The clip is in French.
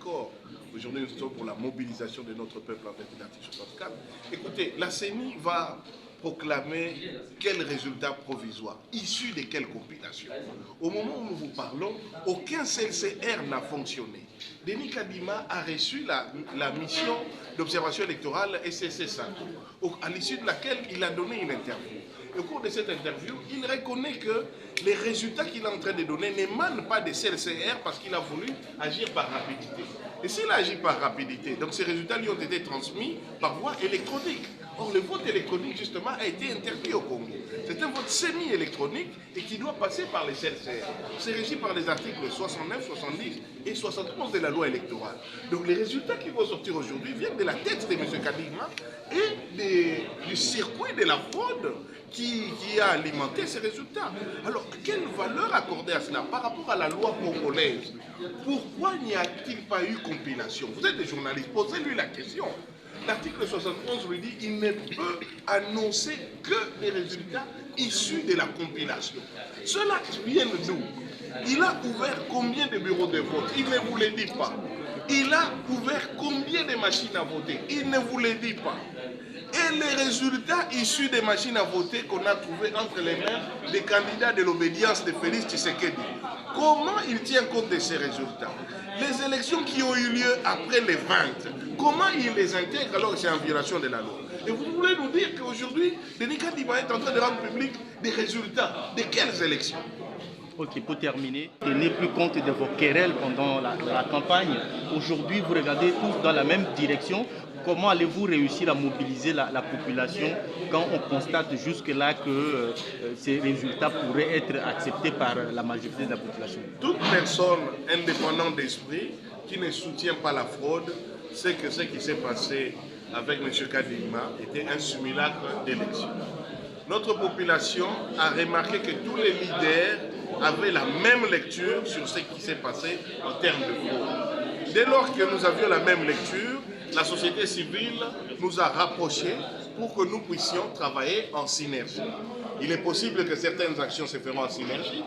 d'accord. Aujourd'hui, nous sommes pour la mobilisation de notre peuple en vertu de l'article 64. Écoutez, la CENI va proclamer quel résultat provisoire, issu de quelle compilation. Au moment où nous vous parlons, aucun CLCR n'a fonctionné. Denis Kadima a reçu la mission d'observation électorale SSS, à l'issue de laquelle il a donné une interview. Au cours de cette interview, il reconnaît que les résultats qu'il est en train de donner n'émanent pas des CLCR parce qu'il a voulu agir par rapidité. Et s'il agit par rapidité, donc ces résultats lui ont été transmis par voie électronique. Or, le vote électronique, justement, a été interdit au Congo. C'est un vote semi-électronique et qui doit passer par les CLCR. C'est régi par les articles 69, 70 et 71 de la loi électorale. Donc, les résultats qui vont sortir aujourd'hui viennent de la tête de M. Kadima et du circuit de la fraude qui a alimenté ces résultats. Alors, quelle valeur accorder à cela par rapport à la loi congolaise? Pourquoi n'y a-t-il pas eu compilation? Vous êtes des journalistes, posez-lui la question. L'article 71 lui dit qu'il ne peut annoncer que les résultats issus de la compilation. Cela vient d'où? Il a ouvert combien de bureaux de vote? Il ne vous le dit pas. Il a ouvert combien de machines à voter? Il ne vous le dit pas. Et les résultats issus des machines à voter qu'on a trouvés entre les mains des candidats de l'obédience de Félix Tshisekedi, comment il tient compte de ces résultats? Les élections qui ont eu lieu après les 20, comment il les intègre alors que c'est en violation de la loi? Et vous voulez nous dire qu'aujourd'hui, Denis Kadima est en train de rendre public des résultats de quelles élections? Ok, pour terminer, tenez plus compte de vos querelles pendant la campagne. Aujourd'hui, vous regardez tous dans la même direction. Comment allez-vous réussir à mobiliser la population quand on constate jusque-là que ces résultats pourraient être acceptés par la majorité de la population? Toute personne indépendante d'esprit qui ne soutient pas la fraude sait que ce qui s'est passé avec M. Kadima était un simulacre d'élection. Notre population a remarqué que tous les leaders avaient la même lecture sur ce qui s'est passé en termes de fraude. Dès lors que nous avions la même lecture, la société civile nous a rapprochés pour que nous puissions travailler en synergie. Il est possible que certaines actions se feront en synergie,